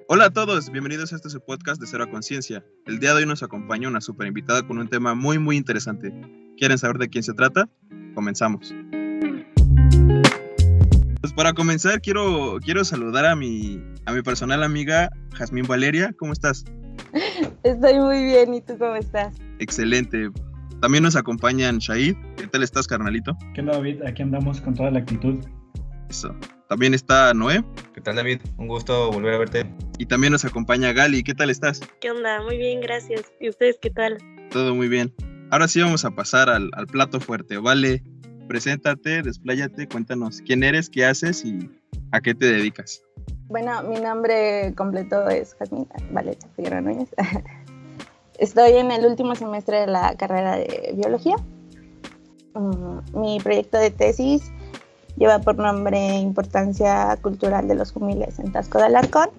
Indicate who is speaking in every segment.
Speaker 1: Hola a todos, bienvenidos a este su podcast de Cero a Conciencia. El día de hoy nos acompaña una super invitada con un tema muy interesante. ¿Quieren saber de quién se trata? Comenzamos. Pues para comenzar quiero saludar a mi personal amiga Jazmín Valeria. ¿Cómo estás?
Speaker 2: Estoy muy bien, ¿y tú cómo estás?
Speaker 1: Excelente. También nos acompañan Shahid. ¿Qué tal estás, carnalito?
Speaker 3: ¿Qué onda, David? Aquí andamos con toda la actitud.
Speaker 1: Eso. También está Noé.
Speaker 4: ¿Qué tal, David? Un gusto volver a verte.
Speaker 1: Y también nos acompaña Gali. ¿Qué tal estás?
Speaker 5: ¿Qué onda? Muy bien, gracias. ¿Y ustedes qué tal?
Speaker 1: Todo muy bien. Ahora sí vamos a pasar al plato fuerte. Vale, preséntate, despláyate, cuéntanos quién eres, qué haces y a qué te dedicas.
Speaker 2: Bueno, mi nombre completo es Jazmín Valeria Figueroa Núñez. Estoy en el último semestre de la carrera de biología. Mi proyecto de tesis lleva por nombre Importancia Cultural de los Jumiles en Taxco de Alarcón.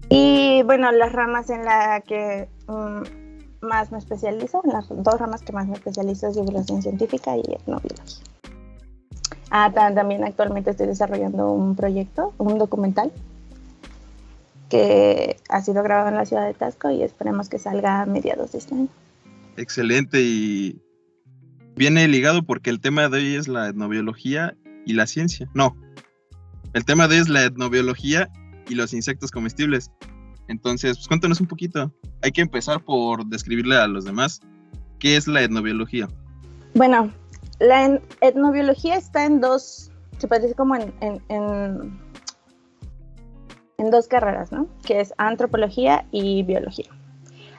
Speaker 2: Y bueno, las ramas en las que más me especializo, las dos ramas que más me especializo es divulgación científica y etnobiología. También actualmente estoy desarrollando un proyecto, un documental que ha sido grabado en la ciudad de Taxco y esperemos que salga a mediados de este año.
Speaker 1: Excelente, y viene ligado porque el tema de hoy es la etnobiología y la ciencia. No, el tema de hoy es la etnobiología y los insectos comestibles. Entonces, pues cuéntanos un poquito. Hay que empezar por describirle a los demás qué es la etnobiología.
Speaker 2: Bueno, la etnobiología está en dos, se puede decir como en dos carreras, ¿no? Que es antropología y biología.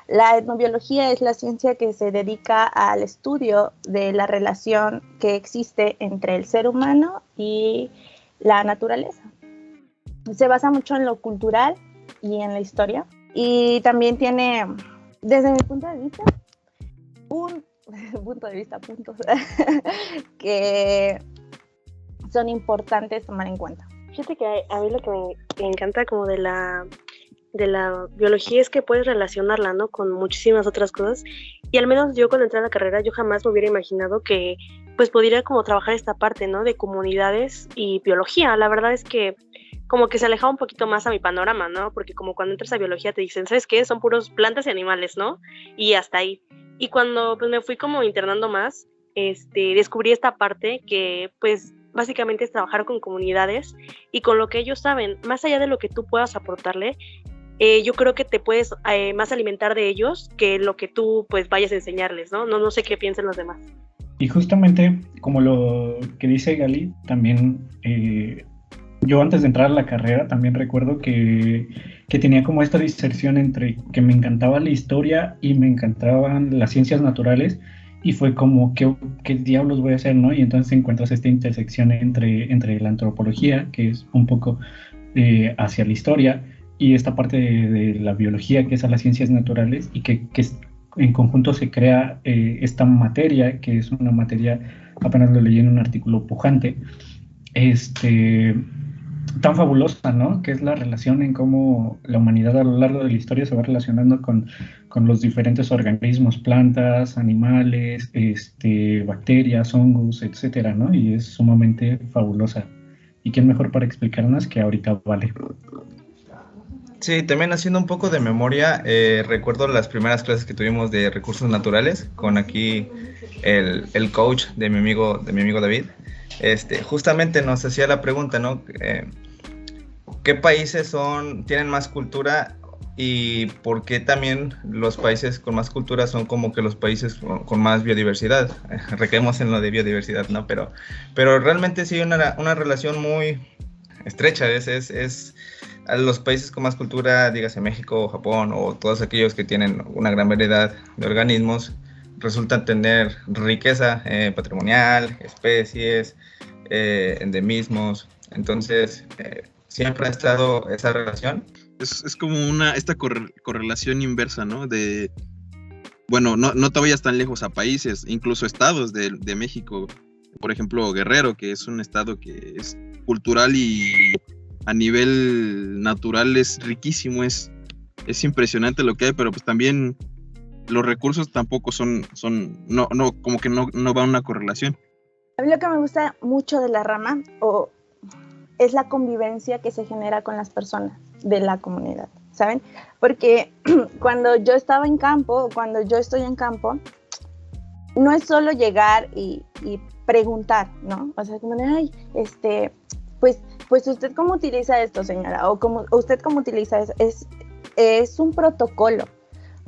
Speaker 2: La etnobiología es la ciencia que se dedica al estudio de la relación que existe entre el ser humano y la naturaleza. Se basa mucho en lo cultural y en la historia. Y también tiene, desde mi punto de vista, puntos que son importantes tomar en cuenta.
Speaker 5: Fíjate que a mí lo que me encanta como de la biología es que puedes relacionarla, ¿no? Con muchísimas otras cosas. Y al menos yo cuando entré a la carrera yo jamás me hubiera imaginado que pues podría como trabajar esta parte, ¿no? De comunidades y biología. La verdad es que como que se alejaba un poquito más a mi panorama, ¿no? Porque como cuando entras a biología te dicen, ¿sabes qué? Son puros plantas y animales, ¿no? Y hasta ahí. Y cuando pues me fui como internando más, descubrí esta parte que pues básicamente es trabajar con comunidades y con lo que ellos saben, más allá de lo que tú puedas aportarle, yo creo que te puedes más alimentar de ellos que lo que tú pues vayas a enseñarles, ¿no? No sé qué piensan los demás.
Speaker 3: Y justamente como lo que dice Gali, también yo antes de entrar a la carrera también recuerdo que tenía como esta diserción entre que me encantaba la historia y me encantaban las ciencias naturales, y fue como, ¿qué diablos voy a hacer, no? Y entonces encuentras esta intersección entre la antropología, que es un poco hacia la historia, y esta parte de la biología, que es a las ciencias naturales, y que en conjunto se crea esta materia, que es una materia, apenas lo leí en un artículo pujante, tan fabulosa, ¿no? Que es la relación en cómo la humanidad a lo largo de la historia se va relacionando con los diferentes organismos, plantas, animales, bacterias, hongos, etcétera, ¿no? Y es sumamente fabulosa. ¿Y quién mejor para explicarnos que ahorita Vale?
Speaker 4: Sí, también haciendo un poco de memoria, recuerdo las primeras clases que tuvimos de recursos naturales con aquí el coach de mi amigo David. Justamente nos hacía la pregunta, ¿no? ¿Qué países tienen más cultura y por qué también los países con más cultura son como que los países con más biodiversidad? Recaemos en lo de biodiversidad, ¿no? Pero realmente sí hay una relación muy estrecha. Es a los países con más cultura, dígase México, Japón o todos aquellos que tienen una gran variedad de organismos, resultan tener riqueza patrimonial, especies, endemismos. Entonces, siempre ha estado esa relación.
Speaker 1: Es como esta correlación inversa, ¿no? Bueno, no te vayas tan lejos a países, incluso estados de México. Por ejemplo, Guerrero, que es un estado que es cultural y a nivel natural es riquísimo, es impresionante lo que hay, pero pues también los recursos tampoco como que no va una correlación.
Speaker 2: A mí lo que me gusta mucho de la rama es la convivencia que se genera con las personas. de la comunidad, ¿saben? Porque cuando yo estaba en campo, cuando yo estoy en campo, no es solo llegar y preguntar, ¿no? O sea, como de, ay, pues usted cómo utiliza esto, señora, o usted cómo utiliza eso. Es un protocolo,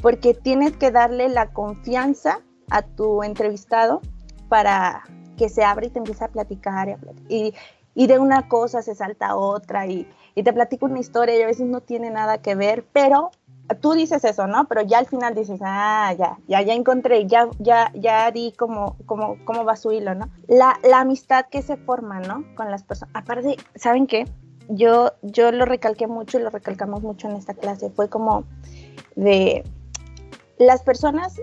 Speaker 2: porque tienes que darle la confianza a tu entrevistado para que se abra y te empiece a platicar y de una cosa se salta a otra y te platica una historia y a veces no tiene nada que ver, pero tú dices eso, ¿no? Pero ya al final dices, ya encontré, ya di cómo va su hilo, ¿no? La amistad que se forma, ¿no? Con las personas. Aparte, ¿saben qué? Yo lo recalqué mucho y lo recalcamos mucho en esta clase. Fue como de las personas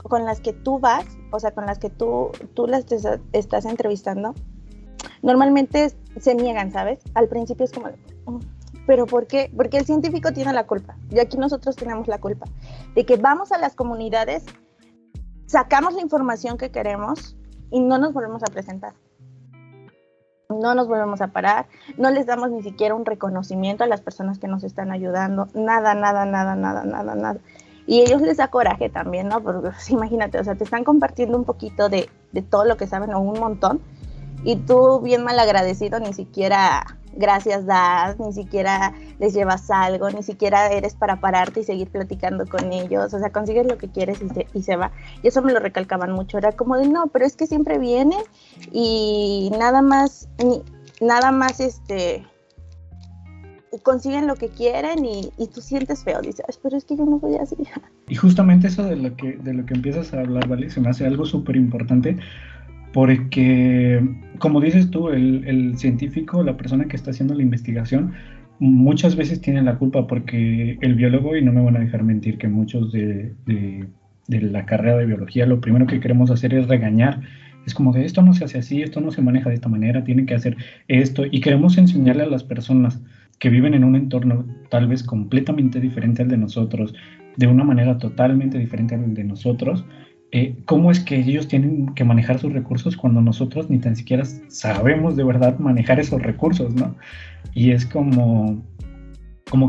Speaker 2: con las que tú vas, o sea, con las que tú las estás entrevistando, normalmente se niegan, ¿sabes? Al principio es como, ¿pero por qué? Porque el científico tiene la culpa, y aquí nosotros tenemos la culpa, de que vamos a las comunidades, sacamos la información que queremos y no nos volvemos a presentar. No nos volvemos a parar, no les damos ni siquiera un reconocimiento a las personas que nos están ayudando, nada. Y a ellos les da coraje también, ¿no? Porque pues, imagínate, o sea, te están compartiendo un poquito de todo lo que saben o un montón, y tú bien mal agradecido ni siquiera gracias das, ni siquiera les llevas algo, ni siquiera eres para pararte y seguir platicando con ellos, o sea, consigues lo que quieres y se va. Y eso me lo recalcaban mucho, era como de no, pero es que siempre vienen y nada más consiguen lo que quieren y tú sientes feo, dices, pero es que yo no soy así.
Speaker 3: Y justamente eso de lo que empiezas a hablar, ¿vale? Se me hace algo súper importante, porque, como dices tú, el científico, la persona que está haciendo la investigación, muchas veces tiene la culpa, porque el biólogo, y no me van a dejar mentir que muchos de la carrera de biología, lo primero que queremos hacer es regañar. Es como de esto no se hace así, esto no se maneja de esta manera, tienen que hacer esto, y queremos enseñarle a las personas que viven en un entorno tal vez completamente diferente al de nosotros, de una manera totalmente diferente al de nosotros, cómo es que ellos tienen que manejar sus recursos cuando nosotros ni tan siquiera sabemos de verdad manejar esos recursos, ¿no? Y es como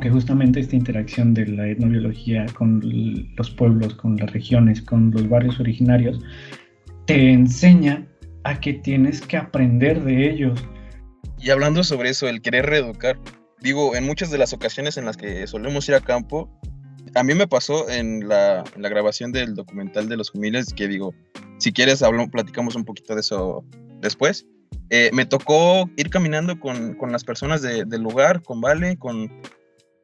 Speaker 3: que justamente esta interacción de la etnobiología con los pueblos, con las regiones, con los barrios originarios, te enseña a que tienes que aprender de ellos.
Speaker 1: Y hablando sobre eso, el querer reeducar, digo, en muchas de las ocasiones en las que solemos ir a campo, a mí me pasó en la grabación del documental de los Jumiles, que digo, si quieres platicamos un poquito de eso después. Me tocó ir caminando con las personas del lugar, con Vale, con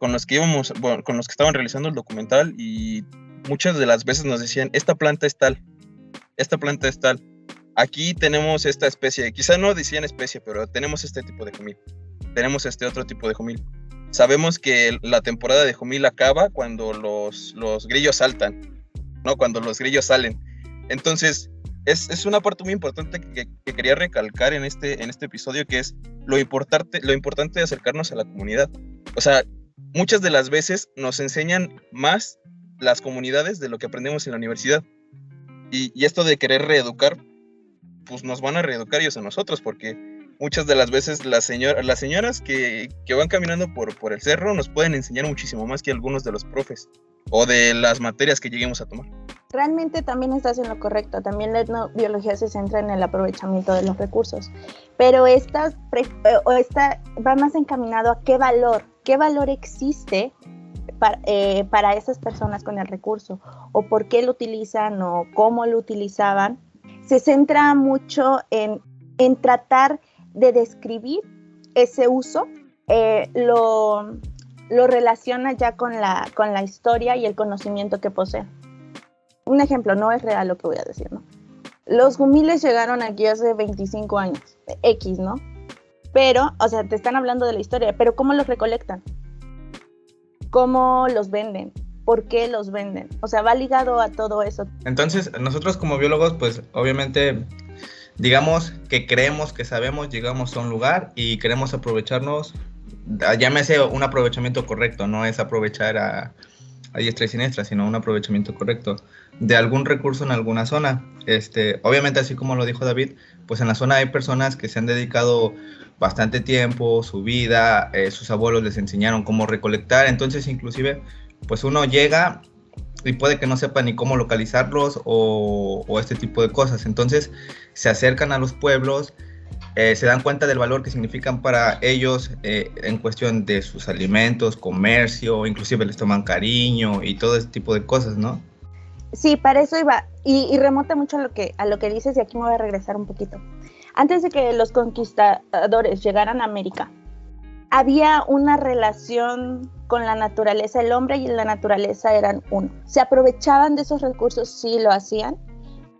Speaker 1: los que íbamos, bueno, con los que estaban realizando el documental, y muchas de las veces nos decían, esta planta es tal, aquí tenemos esta especie, quizá no decían especie, pero tenemos este tipo de jumil, tenemos este otro tipo de jumil. Sabemos que la temporada de jumil acaba cuando los grillos saltan, ¿no? Cuando los grillos salen. Entonces, es una parte muy importante que quería recalcar en este episodio, que es lo importante de acercarnos a la comunidad. O sea, muchas de las veces nos enseñan más las comunidades de lo que aprendemos en la universidad. Y esto de querer reeducar, pues nos van a reeducar ellos a nosotros, porque muchas de las veces las señoras que van caminando por el cerro nos pueden enseñar muchísimo más que algunos de los profes o de las materias que lleguemos a tomar.
Speaker 2: Realmente también estás en lo correcto, también la etnobiología se centra en el aprovechamiento de los recursos, pero esta va más encaminado a qué valor existe para esas personas con el recurso, o por qué lo utilizan o cómo lo utilizaban. Se centra mucho en tratar de describir ese uso, lo relaciona ya con la historia y el conocimiento que posee. Un ejemplo, no es real lo que voy a decir, ¿no? Los jumiles llegaron aquí hace 25 años, X, ¿no? Pero, o sea, te están hablando de la historia, pero ¿cómo los recolectan? ¿Cómo los venden? ¿Por qué los venden? O sea, va ligado a todo eso.
Speaker 4: Entonces, nosotros como biólogos, pues, obviamente, digamos que creemos que sabemos, llegamos a un lugar y queremos aprovecharnos, llámese un aprovechamiento correcto, no es aprovechar a diestra y siniestra, sino un aprovechamiento correcto de algún recurso en alguna zona. Obviamente, así como lo dijo David, pues en la zona hay personas que se han dedicado bastante tiempo, su vida, sus abuelos les enseñaron cómo recolectar, entonces inclusive pues uno llega y puede que no sepa ni cómo localizarlos o este tipo de cosas, entonces se acercan a los pueblos, se dan cuenta del valor que significan para ellos en cuestión de sus alimentos, comercio, inclusive les toman cariño y todo ese tipo de cosas, ¿no?
Speaker 2: Sí, para eso iba, y remonta mucho a lo que dices, y aquí me voy a regresar un poquito. Antes de que los conquistadores llegaran a América, había una relación con la naturaleza. El hombre y la naturaleza eran uno. Se aprovechaban de esos recursos, sí lo hacían,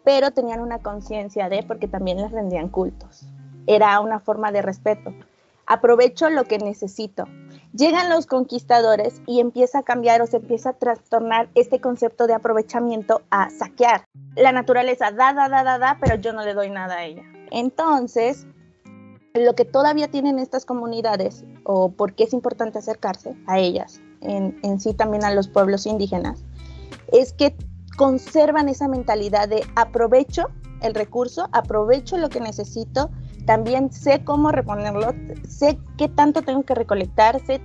Speaker 2: pero tenían una conciencia porque también les rendían cultos. Era una forma de respeto. Aprovecho lo que necesito. Llegan los conquistadores y empieza a cambiar o se empieza a trastornar este concepto de aprovechamiento a saquear. La naturaleza da, pero yo no le doy nada a ella. Entonces, lo que todavía tienen estas comunidades, o por qué es importante acercarse a ellas, en sí también a los pueblos indígenas, es que conservan esa mentalidad de aprovecho el recurso, aprovecho lo que necesito, también sé cómo reponerlo, sé qué tanto tengo que recolectar, sé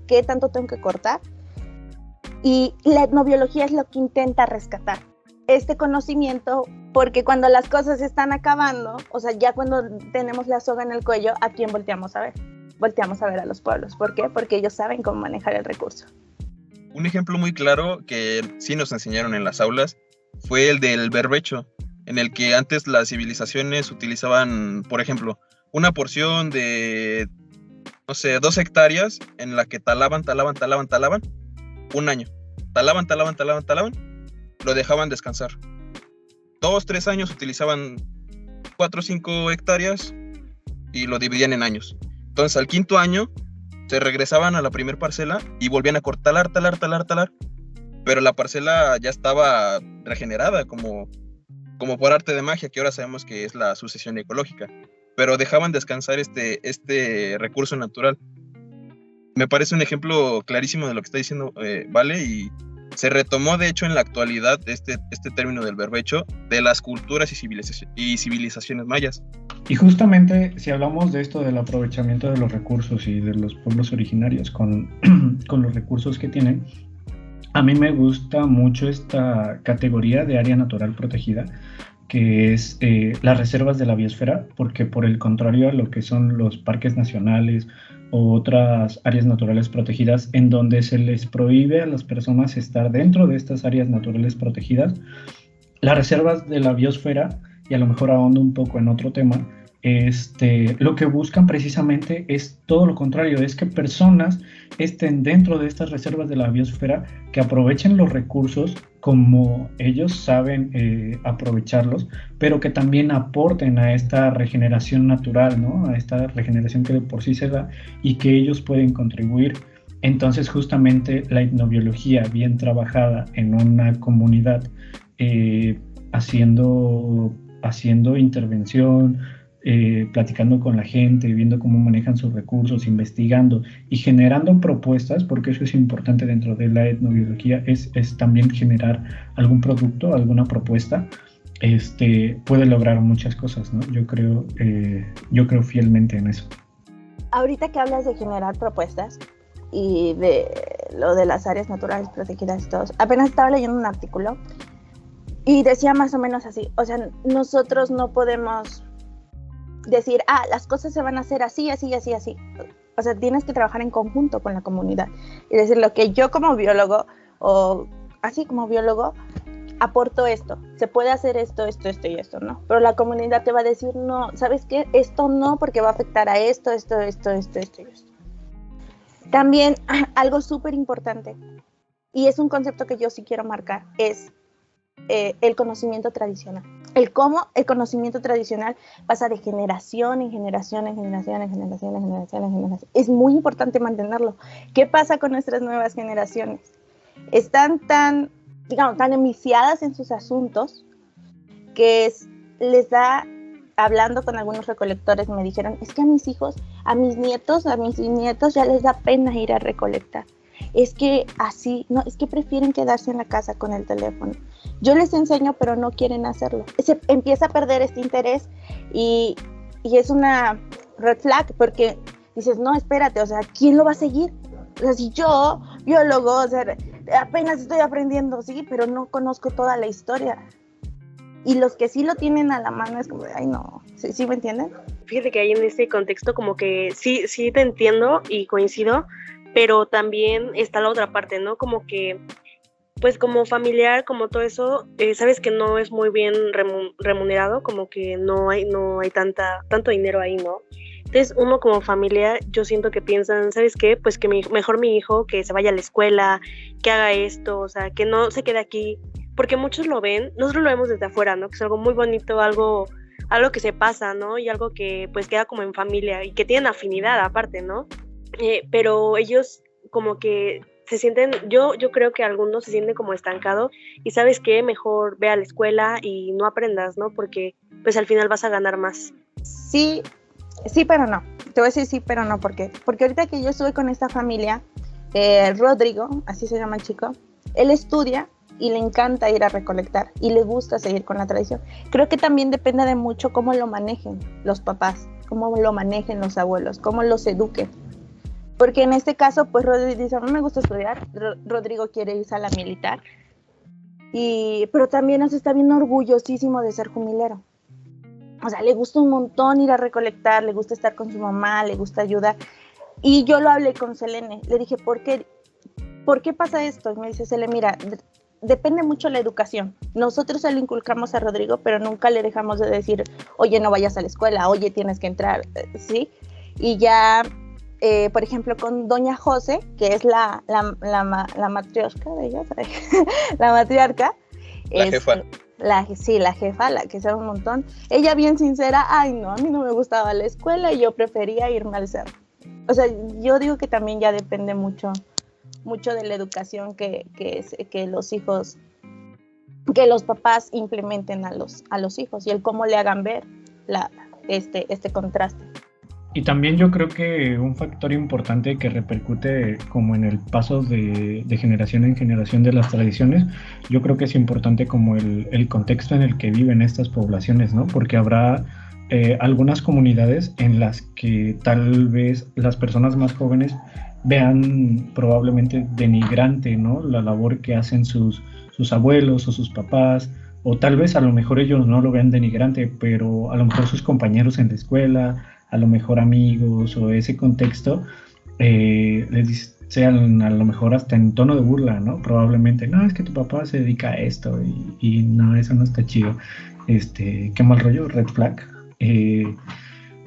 Speaker 2: qué tanto tengo que cortar, y la etnobiología es lo que intenta rescatar este conocimiento, porque cuando las cosas se están acabando, o sea, ya cuando tenemos la soga en el cuello, ¿a quién volteamos a ver? Volteamos a ver a los pueblos. ¿Por qué? Porque ellos saben cómo manejar el recurso.
Speaker 1: Un ejemplo muy claro que sí nos enseñaron en las aulas fue el del berbecho, en el que antes las civilizaciones utilizaban, por ejemplo, una porción de, 2 hectáreas en la que talaban un año. Talaban, lo dejaban descansar. 2, 3 años utilizaban 4 o 5 hectáreas y lo dividían en años. Entonces al 5.º año se regresaban a la primer parcela y volvían a talar, pero la parcela ya estaba regenerada como por arte de magia, que ahora sabemos que es la sucesión ecológica, pero dejaban descansar este recurso natural. Me parece un ejemplo clarísimo de lo que está diciendo Vale, y se retomó de hecho en la actualidad este término del berbecho de las culturas y civilizaciones mayas.
Speaker 3: Y justamente si hablamos de esto del aprovechamiento de los recursos y de los pueblos originarios con los recursos que tienen, a mí me gusta mucho esta categoría de área natural protegida, que es las reservas de la biosfera, porque por el contrario a lo que son los parques nacionales o otras áreas naturales protegidas, en donde se les prohíbe a las personas estar dentro de estas áreas naturales protegidas, las reservas de la biosfera, y a lo mejor ahondo un poco en otro tema, lo que buscan precisamente es todo lo contrario, es que personas estén dentro de estas reservas de la biosfera, que aprovechen los recursos como ellos saben aprovecharlos, pero que también aporten a esta regeneración natural, ¿no? A esta regeneración que de por sí se da y que ellos pueden contribuir. Entonces justamente la etnobiología bien trabajada en una comunidad, haciendo intervención, platicando con la gente, viendo cómo manejan sus recursos, investigando y generando propuestas, porque eso es importante dentro de la etnobiología, es también generar algún producto, alguna propuesta, puede lograr muchas cosas, ¿no? Yo creo fielmente en eso.
Speaker 2: Ahorita que hablas de generar propuestas y de lo de las áreas naturales protegidas y todo, apenas estaba leyendo un artículo y decía más o menos así, o sea, nosotros no podemos decir, las cosas se van a hacer así. O sea, tienes que trabajar en conjunto con la comunidad y decir lo que yo como biólogo, o así como biólogo, aporto esto, se puede hacer esto y esto, ¿no? Pero la comunidad te va a decir, no, ¿sabes qué? Esto no, porque va a afectar a esto. También algo súper importante, y es un concepto que yo sí quiero marcar, es el conocimiento tradicional. El cómo el conocimiento tradicional pasa de generación en generación. Es muy importante mantenerlo. ¿Qué pasa con nuestras nuevas generaciones? Están tan enviciadas en sus asuntos que les da, hablando con algunos recolectores, me dijeron, es que a mis hijos, a mis nietos, a mis bisnietos ya les da pena ir a recolectar. es que así, no, es que prefieren quedarse en la casa con el teléfono. Yo les enseño, pero no quieren hacerlo. Se empieza a perder este interés y es una red flag, porque dices, no, espérate, o sea, ¿quién lo va a seguir? O sea, si yo, biólogo, o sea, apenas estoy aprendiendo, sí, pero no conozco toda la historia. Y los que sí lo tienen a la mano es como de, ay, no, ¿sí me entienden?
Speaker 5: Fíjate que ahí en este contexto como que sí te entiendo y coincido, pero también está la otra parte, ¿no? Como que, pues como familiar, como todo eso, sabes que no es muy bien remunerado, como que no hay tanto dinero ahí, ¿no? Entonces uno como familia, yo siento que piensan, ¿sabes qué? Pues que mejor mi hijo que se vaya a la escuela, que haga esto, o sea, que no se quede aquí, porque muchos lo ven, nosotros lo vemos desde afuera, ¿no? Que es algo muy bonito, algo que se pasa, ¿no? Y algo que pues queda como en familia y que tienen afinidad aparte, ¿no? Pero ellos como que se sienten, yo creo que algunos se sienten como estancados y ¿sabes qué? Mejor ve a la escuela y no aprendas, ¿no? Porque pues al final vas a ganar más.
Speaker 2: Sí, pero no. Te voy a decir sí, pero no. ¿Por qué? Porque ahorita que yo estuve con esta familia, Rodrigo, así se llama el chico, él estudia y le encanta ir a recolectar y le gusta seguir con la tradición. Creo que también depende de mucho cómo lo manejen los papás, cómo lo manejen los abuelos, cómo los eduquen. Porque en este caso, pues Rodrigo dice, no me gusta estudiar, Rodrigo quiere irse a la militar, pero también se está viendo orgullosísimo de ser jumilero. O sea, le gusta un montón ir a recolectar, le gusta estar con su mamá, le gusta ayudar. Y yo lo hablé con Selene, le dije, ¿por qué pasa esto? Y me dice, Selene, mira, depende mucho la educación. Nosotros se lo inculcamos a Rodrigo, pero nunca le dejamos de decir, oye, no vayas a la escuela, oye, tienes que entrar, ¿sí? Y ya, por ejemplo, con doña José, que es la matriarca de ellos, la matriarca.
Speaker 1: La jefa.
Speaker 2: La jefa, la que sabe un montón. Ella bien sincera, ay, no, a mí no me gustaba la escuela y yo prefería irme al cerro. O sea, yo digo que también ya depende mucho de la educación que los hijos, que los papás implementen a los hijos y el cómo le hagan ver este contraste.
Speaker 3: Y también yo creo que un factor importante que repercute como en el paso de generación en generación de las tradiciones, yo creo que es importante como el contexto en el que viven estas poblaciones, ¿no? Porque habrá algunas comunidades en las que tal vez las personas más jóvenes vean probablemente denigrante, ¿no? La labor que hacen sus abuelos o sus papás, o tal vez a lo mejor ellos no lo vean denigrante, pero a lo mejor sus compañeros en la escuela, a lo mejor amigos o ese contexto, les sean a lo mejor hasta en tono de burla, ¿no? Probablemente, no, es que tu papá se dedica a esto y no, eso no está chido. Qué mal rollo, red flag.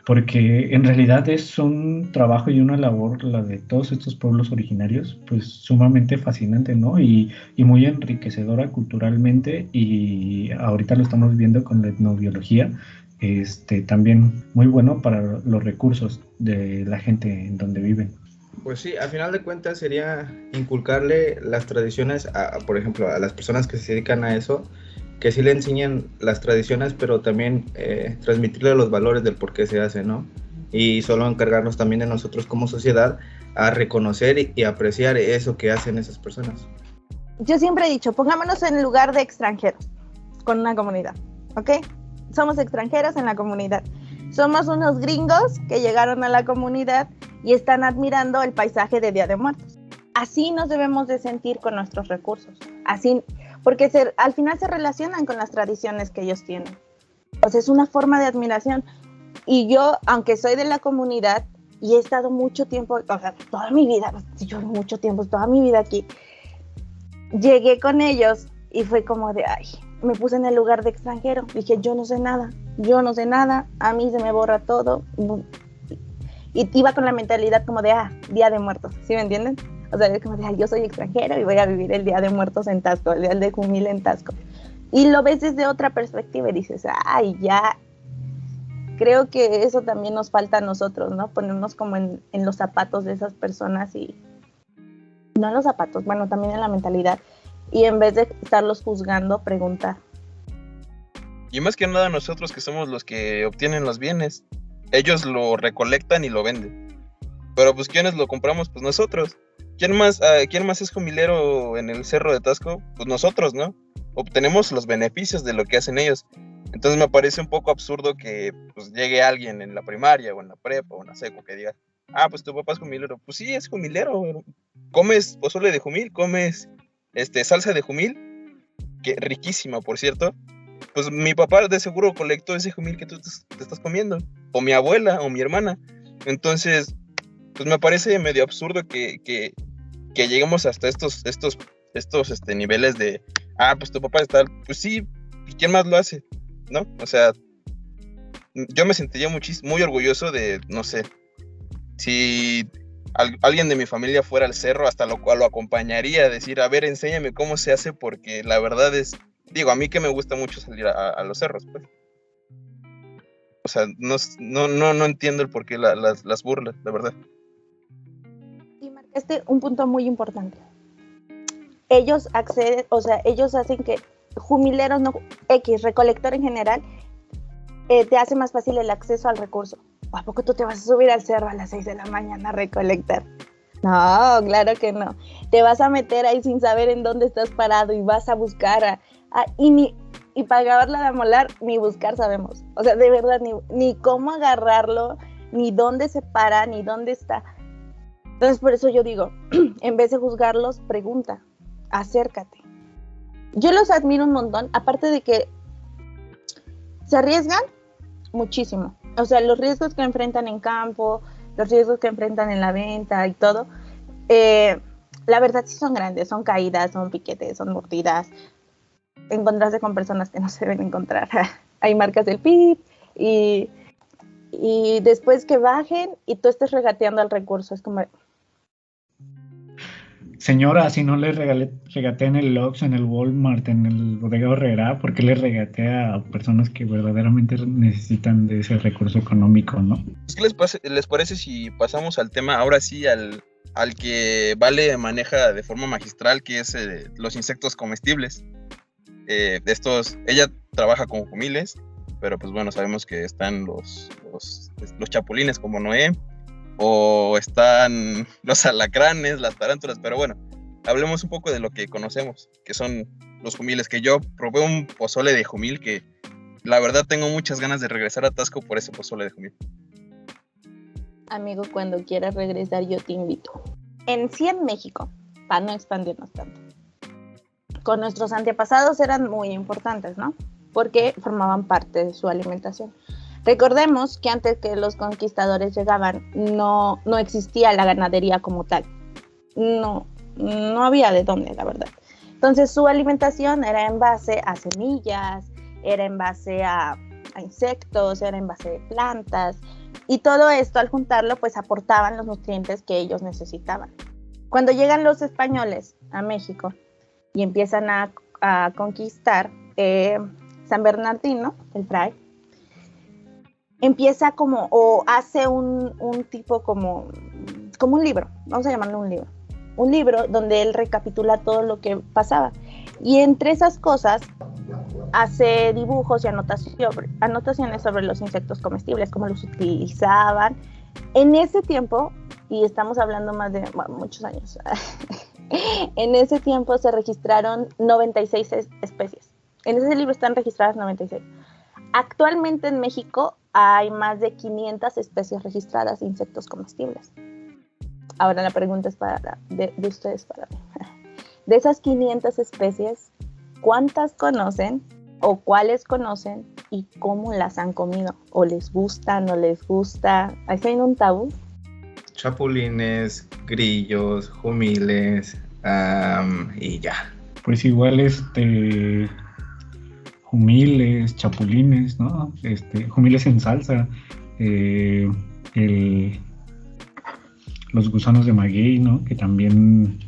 Speaker 3: Porque en realidad es un trabajo y una labor, la de todos estos pueblos originarios, pues sumamente fascinante, ¿no? Y muy enriquecedora culturalmente, y ahorita lo estamos viendo con la etnobiología, también muy bueno para los recursos de la gente en donde viven.
Speaker 4: Pues sí, al final de cuentas sería inculcarle las tradiciones, por ejemplo, a las personas que se dedican a eso, que sí le enseñan las tradiciones, pero también transmitirle los valores del por qué se hace, ¿no? Y solo encargarnos también de nosotros como sociedad a reconocer y apreciar eso que hacen esas personas.
Speaker 2: Yo siempre he dicho, pongámonos en lugar de extranjeros con una comunidad, ¿ok? Somos extranjeros en la comunidad. Somos unos gringos que llegaron a la comunidad y están admirando el paisaje de Día de Muertos. Así nos debemos de sentir con nuestros recursos. Así, porque al final se relacionan con las tradiciones que ellos tienen. O sea, es una forma de admiración. Y yo, aunque soy de la comunidad y he estado mucho tiempo, o sea, toda mi vida aquí, llegué con ellos y fue como de, ay, me puse en el lugar de extranjero. Dije, yo no sé nada, a mí se me borra todo. Y iba con la mentalidad como de, Día de Muertos, ¿sí me entienden? O sea, es como de, yo soy extranjero y voy a vivir el Día de Muertos en Taxco, el Día de Jumil en Taxco. Y lo ves desde otra perspectiva y dices, ay, ya. Creo que eso también nos falta a nosotros, ¿no? Ponernos como en los zapatos de esas personas y... No en los zapatos, bueno, también en la mentalidad. Y en vez de estarlos juzgando, preguntar.
Speaker 1: Y más que nada nosotros que somos los que obtienen los bienes. Ellos lo recolectan y lo venden. Pero pues ¿quiénes lo compramos? Pues nosotros. ¿quién más es jumilero en el Cerro de Tasco? Pues nosotros, ¿no? Obtenemos los beneficios de lo que hacen ellos. Entonces me parece un poco absurdo que pues llegue alguien en la primaria o en la prepa o en la seco que diga, pues tu papá es jumilero. Pues sí, es jumilero. Comes pozole de jumil, comes salsa de jumil, que riquísima, por cierto. Pues mi papá de seguro colectó ese jumil que tú te estás comiendo, o mi abuela, o mi hermana. Entonces, pues me parece medio absurdo que lleguemos hasta estos niveles de, pues tu papá está, pues sí, ¿y quién más lo hace? ¿No? O sea, yo me sentiría muy orgulloso de, no sé, si alguien de mi familia fuera al cerro, hasta lo cual lo acompañaría a decir, a ver, enséñame cómo se hace, porque la verdad es, digo, a mí que me gusta mucho salir a los cerros, pues. O sea, no entiendo el porqué las burlas, de verdad.
Speaker 2: Y marcaste un punto muy importante. Ellos acceden, o sea, ellos hacen que jumileros, no recolector en general, te hace más fácil el acceso al recurso. ¿A poco tú te vas a subir al cerro a las 6 de la mañana a recolectar? No, claro que no. Te vas a meter ahí sin saber en dónde estás parado y vas a buscar y para acabarla de amolar, ni buscar sabemos. O sea, de verdad, ni cómo agarrarlo, ni dónde se para, ni dónde está. Entonces, por eso yo digo, en vez de juzgarlos, pregunta, acércate. Yo los admiro un montón, aparte de que se arriesgan muchísimo. O sea, los riesgos que enfrentan en campo, los riesgos que enfrentan en la venta y todo, la verdad sí son grandes, son caídas, son piquetes, son mordidas, encontrarse con personas que no se deben encontrar. Hay marcas del PIB y después que bajen y tú estés regateando al recurso, es como...
Speaker 3: Señora, si no le regatea en el Oxxo, en el Walmart, en el Bodega Aurrerá, ¿por qué le regatea a personas que verdaderamente necesitan de ese recurso económico, no?
Speaker 1: ¿Qué les parece si pasamos al tema, ahora sí, al que Vale maneja de forma magistral, que es los insectos comestibles? Ella trabaja con jumiles, pero pues bueno, sabemos que están los chapulines como Noé, o están los alacranes, las tarántulas, pero bueno, hablemos un poco de lo que conocemos, que son los jumiles, que yo probé un pozole de jumil que la verdad tengo muchas ganas de regresar a Tasco por ese pozole de jumil.
Speaker 2: Amigo, cuando quieras regresar yo te invito. En México, para no expandirnos tanto, con nuestros antepasados eran muy importantes, ¿no? Porque formaban parte de su alimentación. Recordemos que antes que los conquistadores llegaban, no existía la ganadería como tal. No había de dónde, la verdad. Entonces su alimentación era en base a semillas, era en base a insectos, era en base de plantas, y todo esto al juntarlo pues aportaban los nutrientes que ellos necesitaban. Cuando llegan los españoles a México y empiezan a conquistar San Bernardino, el fray, empieza o hace un tipo como un libro, vamos a llamarlo un libro donde él recapitula todo lo que pasaba, y entre esas cosas hace dibujos y anotaciones sobre los insectos comestibles, cómo los utilizaban. En ese tiempo, y estamos hablando más de muchos años, en ese tiempo se registraron 96 especies. En ese libro están registradas 96. Actualmente en México hay más de 500 especies registradas de insectos comestibles. Ahora la pregunta es de ustedes para mí. De esas 500 especies, ¿cuántas conocen o cuáles conocen y cómo las han comido? ¿O les gusta, no les gusta? ¿Hay un tabú?
Speaker 4: Chapulines, grillos, jumiles, y ya.
Speaker 3: Pues igual jumiles, chapulines, ¿no? Jumiles en salsa, los gusanos de maguey, ¿no? Que también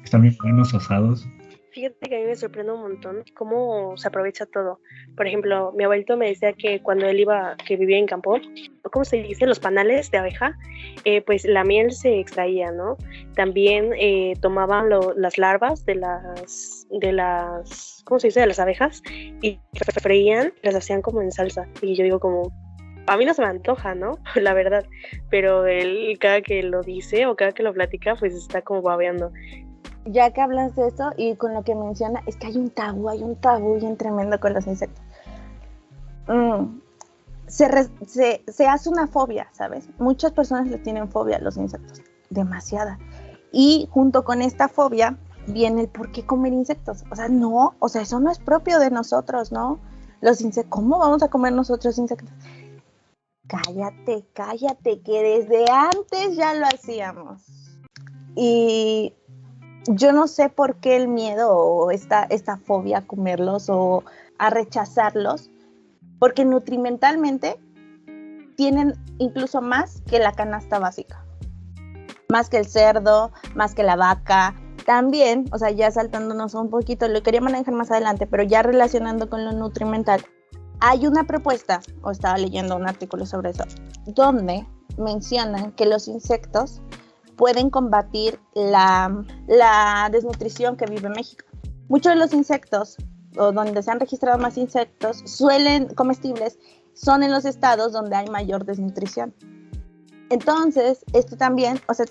Speaker 3: están bien buenos asados.
Speaker 5: Fíjate que a mí me sorprende un montón cómo se aprovecha todo. Por ejemplo, mi abuelito me decía que cuando él que vivía en campo, ¿cómo se dice? Los panales de abeja, pues la miel se extraía, ¿no? También tomaban las larvas de las, ¿cómo se dice? De las abejas, y freían, las hacían como en salsa. Y yo digo como, a mí no se me antoja, ¿no? La verdad, pero él cada que lo dice o cada que lo platica, pues está como babeando.
Speaker 2: Ya que hablas de eso y con lo que menciona, es que hay un tabú bien tremendo con los insectos. Se hace una fobia, ¿sabes? Muchas personas le tienen fobia a los insectos, demasiada. Y junto con esta fobia viene el por qué comer insectos. O sea, no, o sea, eso no es propio de nosotros, ¿no? Los insectos, ¿cómo vamos a comer nosotros insectos? Cállate, que desde antes ya lo hacíamos. Y yo no sé por qué el miedo o esta fobia a comerlos o a rechazarlos, porque nutrimentalmente tienen incluso más que la canasta básica, más que el cerdo, más que la vaca. También, o sea, ya saltándonos un poquito, lo quería manejar más adelante, pero ya relacionando con lo nutrimental, hay una propuesta, o estaba leyendo un artículo sobre eso, donde mencionan que los insectos pueden combatir la desnutrición que vive México. Muchos de los insectos, o donde se han registrado más insectos, comestibles, son en los estados donde hay mayor desnutrición. Entonces, esto también, o sea,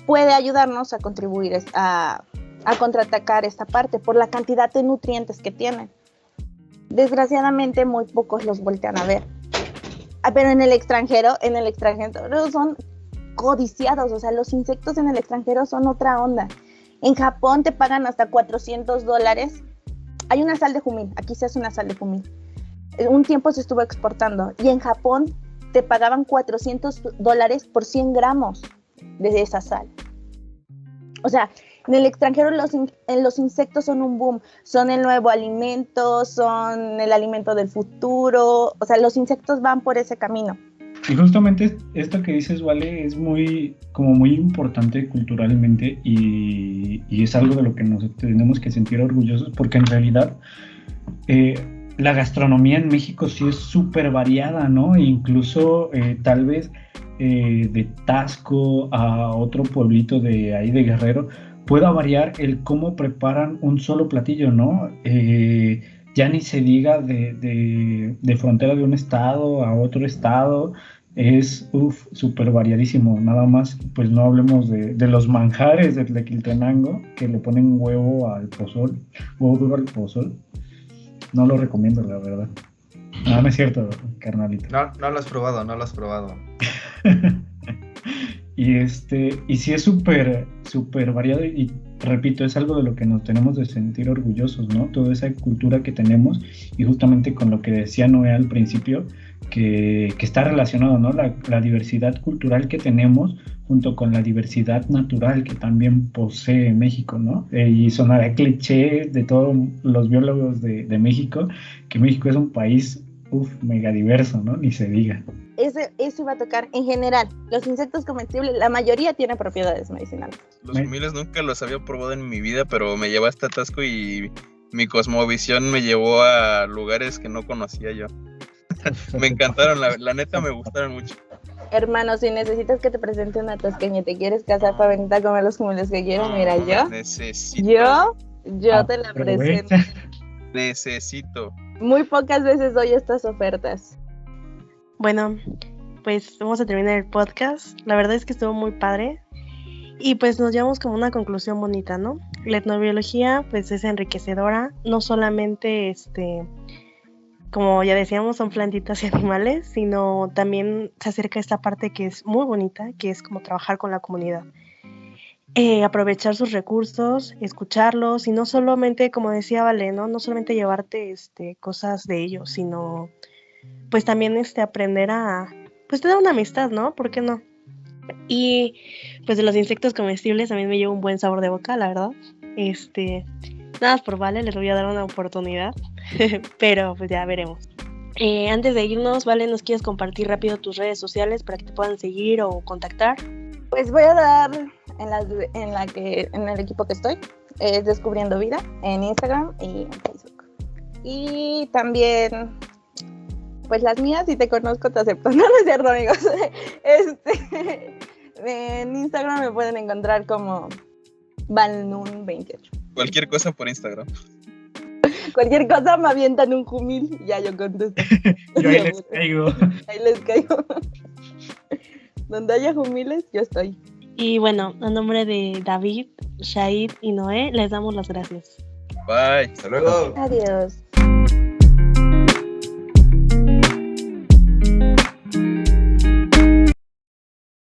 Speaker 2: puede ayudarnos a contribuir a contraatacar esta parte por la cantidad de nutrientes que tienen. Desgraciadamente, muy pocos los voltean a ver. Pero en el extranjero son codiciados, o sea, los insectos en el extranjero son otra onda. En Japón te pagan hasta $400. Hay una sal de jumín, aquí se hace una sal de jumín. Un tiempo se estuvo exportando y en Japón te pagaban $400 por 100 gramos de esa sal. O sea, en el extranjero los insectos son un boom, son el nuevo alimento, son el alimento del futuro, o sea, los insectos van por ese camino.
Speaker 3: Y justamente esto que dices, Vale, es muy importante culturalmente y es algo de lo que nos tenemos que sentir orgullosos, porque en realidad la gastronomía en México sí es súper variada, ¿no? E incluso tal vez de Taxco a otro pueblito de ahí de Guerrero pueda variar el cómo preparan un solo platillo, ¿no? Ya ni se diga de frontera de un estado a otro estado, es súper variadísimo. Nada más, pues no hablemos de los manjares de Tlaquiltenango, que le ponen huevo duro al pozol. No lo recomiendo, la verdad. No es cierto, carnalito.
Speaker 4: No lo has probado.
Speaker 3: Y sí es súper variado y repito, es algo de lo que nos tenemos de sentir orgullosos, ¿no? Toda esa cultura que tenemos y justamente con lo que decía Noé al principio, que está relacionado, ¿no? La diversidad cultural que tenemos junto con la diversidad natural que también posee México, ¿no? Y sonará cliché de todos los biólogos de México, que México es un país mega diverso, ¿no? Ni se diga.
Speaker 2: Eso iba a tocar en general. Los insectos comestibles, la mayoría tienen propiedades medicinales.
Speaker 1: Los humiles nunca los había probado en mi vida, pero me llevó hasta Taxco y mi cosmovisión me llevó a lugares que no conocía yo. Me encantaron, la neta me gustaron mucho.
Speaker 2: Hermano, si necesitas que te presente una tasqueña y te quieres casar para venir a comer los humiles que quiero, mira, yo te la presento.
Speaker 1: Necesito.
Speaker 2: Muy pocas veces doy estas ofertas.
Speaker 5: Bueno, pues vamos a terminar el podcast. La verdad es que estuvo muy padre. Y pues nos llevamos como una conclusión bonita, ¿no? La etnobiología pues es enriquecedora. No solamente como ya decíamos, son plantitas y animales, sino también se acerca a esta parte que es muy bonita, que es como trabajar con la comunidad. Aprovechar sus recursos, escucharlos, y no solamente, como decía Vale, no solamente llevarte cosas de ellos, sino pues también aprender a pues tener una amistad, ¿no? ¿Por qué no? Y pues de los insectos comestibles también me llevo un buen sabor de boca, la verdad. Nada más por Vale, les voy a dar una oportunidad, pero pues ya veremos. Antes de irnos, Vale, ¿nos quieres compartir rápido tus redes sociales para que te puedan seguir o contactar?
Speaker 2: Pues voy a dar en el equipo que estoy, Descubriendo Vida, en Instagram y en Facebook. Y también, pues las mías, si te conozco te acepto. No es cierto, amigos. En Instagram me pueden encontrar como Valnun28.
Speaker 1: Cualquier cosa por Instagram.
Speaker 2: Cualquier cosa me avientan un jumil y ya yo contesto.
Speaker 3: Yo ahí les caigo.
Speaker 2: Ahí les caigo. Donde haya jumiles, yo estoy.
Speaker 5: Y bueno, a nombre de David, Shahid y Noé, les damos las gracias.
Speaker 1: Bye.
Speaker 4: Hasta luego.
Speaker 2: Adiós.